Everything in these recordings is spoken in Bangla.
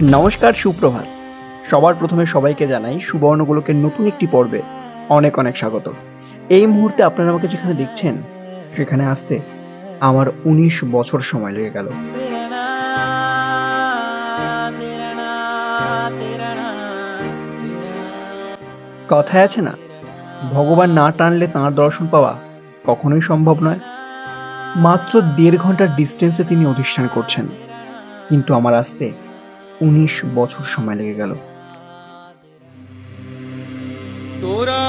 নমস্কার, সুপ্রভাত। সবার প্রথমে সবাইকে জানাই সুবর্ণগোলকের নতুন একটি পর্বে অনেক অনেক স্বাগত। এই মুহূর্তে আপনারা আমাকে যেখানে দেখছেন সেখানে আসতে আমার ১৯ বছর সময় লেগে গেল। কথায় আছে না, ভগবান না টানলে তাঁর দর্শন পাওয়া কখনোই সম্ভব নয়। মাত্র ১.৫ ঘন্টার ডিস্টেন্সে তিনি অধিষ্ঠান করছেন, কিন্তু আমার আসতে ১৯ বছর সময় লেগে গেল। তোরা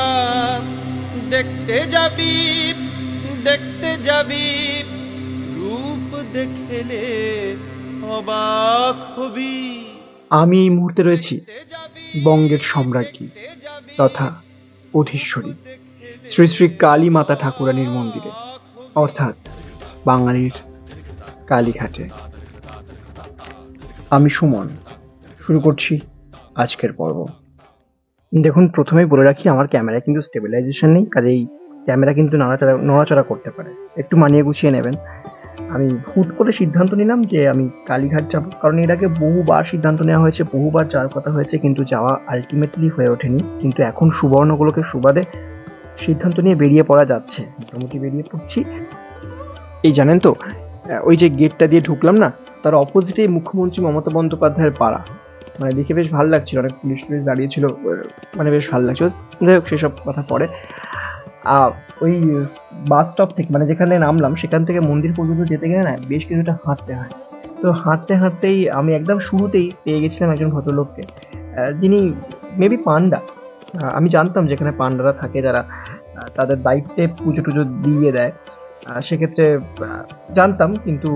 দেখতে যাবি রূপ দেখলে অবাক হবি। আমি এই মুহূর্তে রয়েছি বঙ্গের সম্রাজ্ঞী তথা অধীশ্বরী শ্রী শ্রী কালী মাতা ঠাকুরানীর মন্দিরে, অর্থাৎ বাঙালির কালীঘাটে। আমি সুমন, শুরু করছি আজকের পর্ব। দেখুন, প্রথমেই বলে রাখি, আমার ক্যামেরায় কিন্তু স্টেবিলাইজেশন নেই, কাজেই ক্যামেরা কিন্তু নড়াচড়া করতে পারে, একটু মানিয়ে গুছিয়ে নেবেন। আমি হুট করে সিদ্ধান্ত নিলাম যে আমি কালীঘাট যাব, কারণ এর আগে বহুবার সিদ্ধান্ত নেওয়া হয়েছে, বহুবার যাওয়ার কথা হয়েছে, কিন্তু যাওয়া আলটিমেটলি হয়ে ওঠেনি। কিন্তু এখন সুবর্ণগোলকের সুবাদে সিদ্ধান্ত নিয়ে বেরিয়ে পড়া যাচ্ছে, মোটামুটি বেরিয়ে পড়ছি। এই জানেন তো, ওই যে গেটটা দিয়ে ঢুকলাম না, তার অপোজিটেই মুখ্যমন্ত্রী মমতা বন্দ্যোপাধ্যায়ের পাড়া। মানে দেখে বেশ ভালো লাগছিল, অনেক পুলিশ টুলিশ দাঁড়িয়েছিল, মানে বেশ ভালো লাগছিল। যাই হোক, সেসব কথা পরে। ওই বাস স্টপ থেকে, মানে যেখানে নামলাম সেখান থেকে মন্দির পর্যন্ত যেতে গেলে না বেশ কিছুটা হাঁটতে হয়। তো হাঁটতে হাঁটতেই আমি একদম শুরুতেই পেয়ে গেছিলাম একজন ভদ্রলোককে, যিনি মেবি পান্ডা। আমি জানতাম যেখানে পান্ডারা থাকে, যারা তাদের দায়িত্বে পুজো টুজো দিয়ে দেয়, সেক্ষেত্রে জানতাম, কিন্তু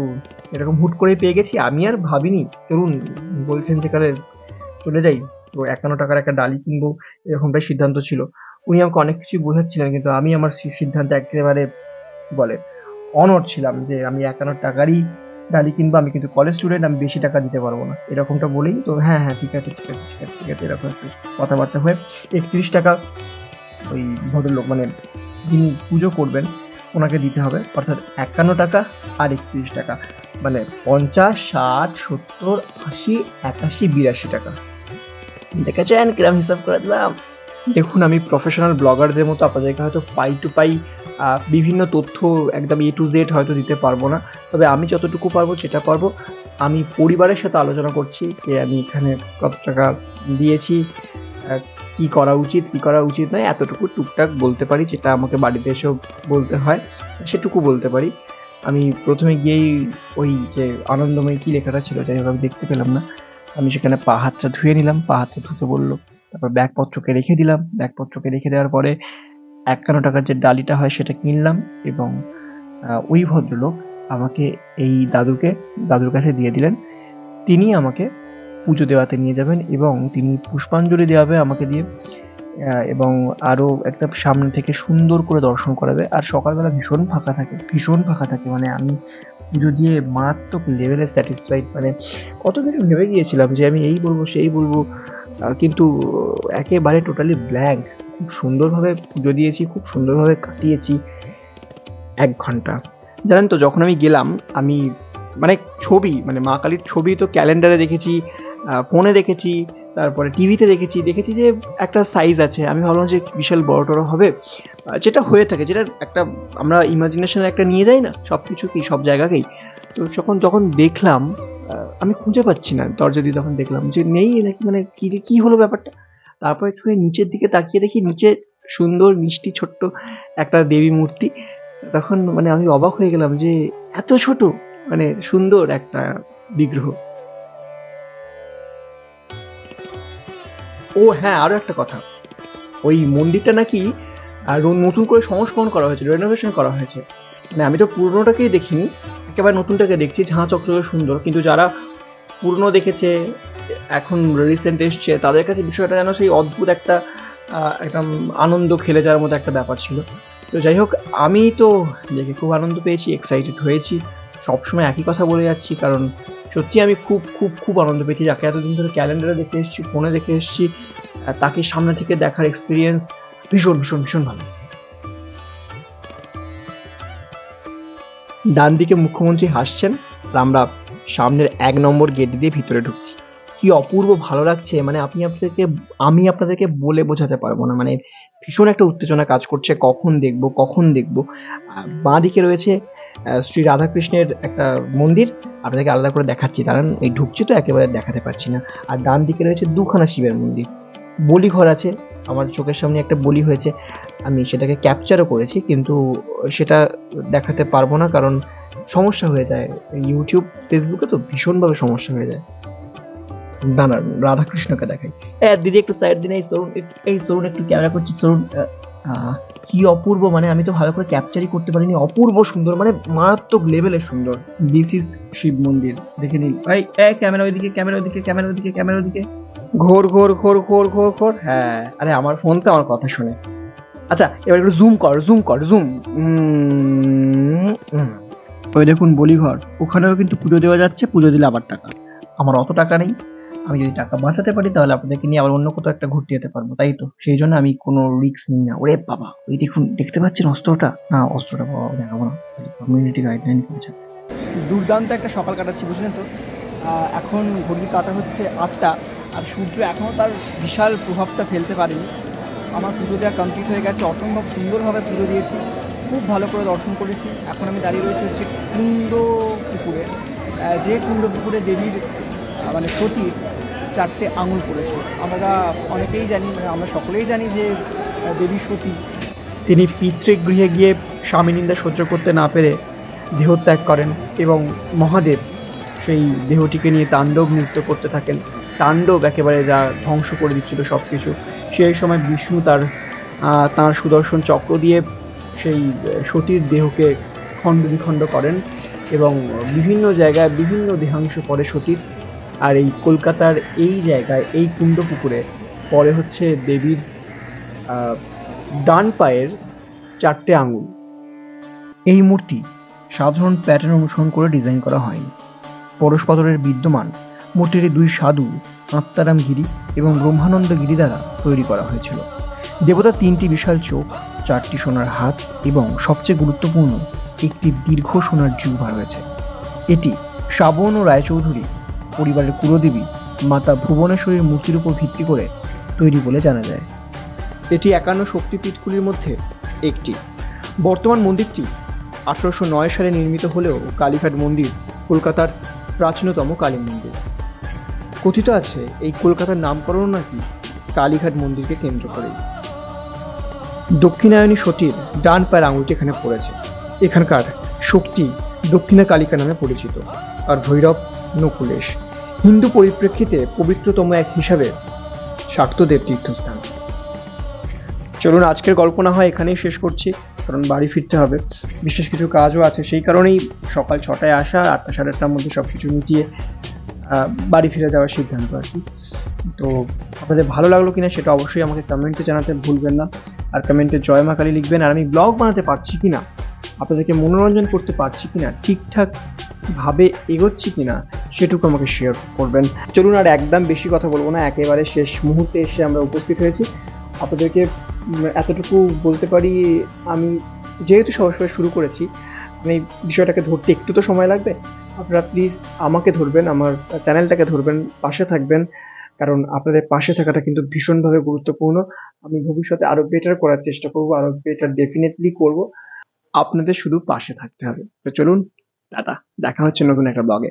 এরকম হুট করেই পেয়ে গেছি। আমি আর ভাবিনি, চলুন বলছেন যেখানে চলে যাই, তো ৫১ টাকার একটা ডালি কিনবো, এরকমটাই সিদ্ধান্ত ছিল। উনি আমাকে অনেক কিছুই বোঝাচ্ছিলেন, কিন্তু আমি আমার সিদ্ধান্তে একেবারে বলে অনড় ছিলাম যে আমি ৫১ টাকারই ডালি কিনবো। আমি কিন্তু কলেজ স্টুডেন্ট, আমি বেশি টাকা দিতে পারবো না, এরকমটা বলেই তো হ্যাঁ ঠিক আছে এরকম একটু কথাবার্তা হয়ে ৩১ টাকা ওই ভদ্রলোক, মানে যিনি পুজো করবেন, ওনাকে দিতে হবে, অর্থাৎ ৫১ টাকা আর ৩১ টাকা, মানে ৫০, ৬০, ৭০, ৮০, ৮১, ৮২ টাকা। দেখেছেন কিরম হিসাব করে দিলাম? দেখুন, আমি প্রফেশনাল ব্লগারদের মতো আপনাদেরকে হয়তো পাই টু পাই বিভিন্ন তথ্য একদম A to Z হয়তো দিতে পারবো না, তবে আমি যতটুকু পারবো যেটা পারবো। আমি পরিবারের সাথে আলোচনা করছি যে আমি এখানে কত টাকা দিয়েছি, কি করা উচিত কি করা উচিত নয়, এতটুকু টুকটাক বলতে পারি, যেটা আমাকে বাড়িতে এসেও বলতে হয় সেটুকু বলতে পারি। আমি প্রথমে গিয়েই ওই যে আনন্দময়ী কি লেখাটা ছিল, যাই হোক আমি দেখতে পেলাম না, আমি সেখানে পা হাতটা ধুয়ে নিলাম, পা হাতটা ধুতে বললো, তারপর ব্যাগপত্রকে রেখে দিলাম, ব্যাগপত্রকে রেখে দেওয়ার পরে ৫১ টাকার যে ডালিটা হয় সেটা কিনলাম, এবং ওই ভদ্রলোক আমাকে এই দাদুর কাছে দিয়ে দিলেন। তিনি আমাকে পুজো দেওয়াতে নিয়ে যাবেন এবং তিনি পুষ্পাঞ্জলি দেওয়াবে আমাকে দিয়ে, এবং আরও একটা সামনে থেকে সুন্দর করে দর্শন করাবে। আর সকালবেলা ভীষণ ফাঁকা থাকে, মানে আমি পুজো দিয়ে মারাত্মক লেভেলে স্যাটিসফাইড। মানে কতদিন ভেবে গিয়েছিলাম যে আমি এই বলবো সেই বলবো, কিন্তু একেবারে টোটালি ব্ল্যাঙ্ক। খুব সুন্দরভাবে পুজো দিয়েছি, খুব সুন্দরভাবে কাটিয়েছি ১ ঘন্টা। জানেন তো, যখন আমি গেলাম, আমি মানে ছবি, মানে মা কালীর ছবি তো ক্যালেন্ডারে দেখেছি, ফোনে দেখেছি, তারপরে টিভিতে দেখেছি যে একটা সাইজ আছে। আমি ভাবলাম যে বিশাল বড় টড়ো হবে, যেটা হয়ে থাকে, যেটা একটা আমরা ইমাজিনেশনে একটা নিয়ে যাই না সব কিছুকেই, সব জায়গাকেই। তো যখন দেখলাম, আমি খুঁজে পাচ্ছি না দরজা দিয়ে, তখন দেখলাম যে নেই নাকি, মানে কি হলো ব্যাপারটা। তারপর একটু নিচের দিকে তাকিয়ে দেখি, নিচে সুন্দর মিষ্টি ছোট্ট একটা দেবী মূর্তি। তখন মানে আমি অবাক হয়ে গেলাম যে এত ছোট, মানে সুন্দর একটা বিগ্রহ। ও হ্যাঁ, আরো একটা কথা, ওই মন্দিরটা নাকি নতুন করে সংস্করণ করা হয়েছে, রেনোভেশন করা হয়েছে। মানে আমি তো পুরনোটাকেই দেখিনি, একেবারে নতুনটাকে দেখছি, ঝাঁ চকচকে সুন্দর। কিন্তু যারা পুরনো দেখেছে, এখন রিসেন্ট এসছে, তাদের কাছে বিষয়টা যেন সেই অদ্ভুত একটা একদম আনন্দ খেলে যাওয়ার মতো একটা ব্যাপার ছিল। তো যাই হোক, আমি তো দেখে খুব আনন্দ পেয়েছি, এক্সাইটেড হয়েছি। সবসময় একই কথা বলে যাচ্ছি, কারণ সত্যি আমি খুব খুব খুব আনন্দ পেয়েছি। যাকে এতদিন ধরে ক্যালেন্ডারে দেখে এসেছি, ফোনে দেখে এসেছি, তাকে সামনে থেকে দেখার এক্সপিরিয়েন্স ভীষণ ভীষণ ভীষণ ভালো। ডান দিকে মুখ্যমন্ত্রী হাসছেন, আর আমরা সামনের ১ নম্বর গেট দিয়ে ভিতরে ঢুকছি। কি অপূর্ব ভালো লাগছে, মানে আমি আপনাদেরকে বলে বোঝাতে পারবো না। মানে ভীষণ একটা উত্তেজনা কাজ করছে, কখন দেখবো। বাঁ দিকে রয়েছে শ্রী রাধাকৃষ্ণের একটা মন্দির, আপনাদেরকে আলাদা করে দেখাচ্ছি, কারণ এই ঢুকছি তো একেবারে দেখাতে পারছি না। আর ডান দিকে রয়েছে দুখানা শিবের মন্দির, বলিঘর আছে, আমার চোখের সামনে একটা বলি হয়েছে, আমি সেটাকে ক্যাপচারও করেছি, কিন্তু সেটা দেখাতে পারবো না, কারণ সমস্যা হয়ে যায়। ইউটিউব ফেসবুকে তো ভীষণভাবে সমস্যা হয়ে যায়। দাঁড়ান, রাধাকৃষ্ণকে দেখাই। দিদি একটু সাইড দিন, এই সরুন একটু ক্যামেরা করছি, সরুন। কি অপূর্ব, মানে আমি তো ভালো করে ক্যাপচারই করতে পারিনি, অপূর্ব সুন্দর, মানে মারাত্মক লেভেলের সুন্দর। দিস ইজ শিব মন্দির, দেখে নিন। ক্যামেরা ওইদিকে, ক্যামেরা ওইদিকে। ঘোর। হ্যাঁ, আরে আমার ফোন তো আমার কথা শুনে। আচ্ছা, এবার একটু জুম। ওই দেখুন বলিঘর, ওখানেও কিন্তু পুজো দেওয়া যাচ্ছে, পুজো দিলে আবার টাকা। আমার অত টাকা নেই, আমি যদি টাকা বাঁচাতে পারি তাহলে আপনাদেরকে নিয়ে আবার অন্য কোথাও একটা ঘুরতে যেতে পারবো, তাই তো সেই জন্য আমি কোনো রিস্ক নিই না। ওরে বাবা, ওই দেখুন, দেখতে পাচ্ছেন অস্ত্রটা? না, অস্ত্রটা বাবা দেখাবো না, কমিউনিটি গাইডলাইন করেছে। দুর্দান্ত একটা সকাল কাটাচ্ছি, বুঝলেন তো। এখন ঘড়ির কাটা হচ্ছে 8টা, আর সূর্য এখনও তার বিশাল প্রভাবটা ফেলতে পারেনি। আমার পুজো দেওয়া কমপ্লিট হয়ে গেছে, অসম্ভব সুন্দরভাবে পুজো দিয়েছি, খুব ভালো করে দর্শন করেছি। এখন আমি দাঁড়িয়ে রয়েছি হচ্ছে কুণ্ড পুকুরে, যে কুণ্ড পুকুরে দেবীর মানে সতীর 4টে আঙুল পড়েছে। আমরা অনেকেই জানি, মানে আমরা সকলেই জানি যে দেবী সতী তিনি পিতৃগৃহে গিয়ে স্বামী নিন্দা সহ্য করতে না পেরে দেহত্যাগ করেন, এবং মহাদেব সেই দেহটিকে নিয়ে তাণ্ডব নৃত্য করতে থাকেন। তাণ্ডব একেবারে যা ধ্বংস করে দিচ্ছিল সব কিছু। সেই সময় বিষ্ণু তাঁর সুদর্শন চক্র দিয়ে সেই সতীর দেহকে খণ্ড বিখণ্ড করেন, এবং বিভিন্ন জায়গায় বিভিন্ন দেহাংশ পড়ে সতীর। আর এই কলকাতার এই জায়গায়, এই কুণ্ড পুকুরে পরে হচ্ছে দেবীর ডান পায়ের 4টে আঙুল। এই মূর্তি সাধারণ প্যাটার্ন অনুসরণ করে ডিজাইন করা হয়নি। পরশপাথরের বিদ্যমান মূর্তিটি 2 সাধু, আত্মারাম গিরি এবং ব্রহ্মানন্দ গিরি দ্বারা তৈরি করা হয়েছিল। দেবতার 3টি বিশাল চোখ, 4টি সোনার হাত এবং সবচেয়ে গুরুত্বপূর্ণ একটি দীর্ঘ সোনার জিহ্বা রয়েছে। এটি শ্রাবণ ও রায়চৌধুরী পরিবারের কুলদেবী মাতা ভুবনেশ্বরীর মূর্তির উপর ভিত্তি করে তৈরি বলে জানা যায়। এটি 51 শক্তিপীঠগুলির মধ্যে একটি। বর্তমান মন্দিরটি 1809 সালে নির্মিত হলেও কালীঘাট মন্দির কলকাতার প্রাচীনতম কালী মন্দির। কথিত আছে এই কলকাতার নামকরণ নাকি কালীঘাট মন্দিরকে কেন্দ্র করেই। দক্ষিণায়নী সতীর ডান পায়ের আঙুলটি এখানে পড়েছে। এখানকার শক্তি দক্ষিণা কালিকা নামে পরিচিত, আর ভৈরব নকুলেশ। হিন্দু পরিপ্রেক্ষিতে পবিত্রতম এক হিসাবে শাক্তদের তীর্থস্থান। চলুন আজকের গল্প না হয় এখানেই শেষ করছি, কারণ বাড়ি ফিরতে হবে, বিশেষ কিছু কাজও আছে। সেই কারণেই সকাল 6টায় আসা, 8টা সাড়ে 8টার মধ্যে সব কিছু মিটিয়ে বাড়ি ফিরে যাওয়ার সিদ্ধান্ত আর কি। তো আপনাদের ভালো লাগলো কিনা সেটা অবশ্যই আমাকে কমেন্টে জানাতে ভুলবেন না, আর কমেন্টে জয় মা কালী লিখবেন। আর আমি ব্লগ বানাতে পারছি কিনা, আপনাদেরকে মনোরঞ্জন করতে পারছি কিনা, ঠিকঠাক ভাবে এগোচ্ছি কিনা, সেটুকু আমাকে শেয়ার করবেন। চলুন আর একদম বেশি কথা বলবো না, একেবারে শেষ মুহূর্তে এসে আমরা উপস্থিত হয়েছি। আপনাদেরকে এতটুকু বলতে পারি, আমি যেহেতু সরাসরি শুরু করেছি, আমি বিষয়টাকে ধরতে একটু তো সময় লাগবে। আপনারা প্লিজ আমাকে ধরবেন, আমার চ্যানেলটাকে ধরবেন, পাশে থাকবেন, কারণ আপনাদের পাশে থাকাটা কিন্তু ভীষণভাবে গুরুত্বপূর্ণ। আমি ভবিষ্যতে আরো বেটার করার চেষ্টা করব, আরো বেটার ডেফিনেটলি করব। আপনাদের শুধু পাশে থাকতে হবে। তো চলুন, টাটা, দেখা হচ্ছে নতুন একটা ব্লগে।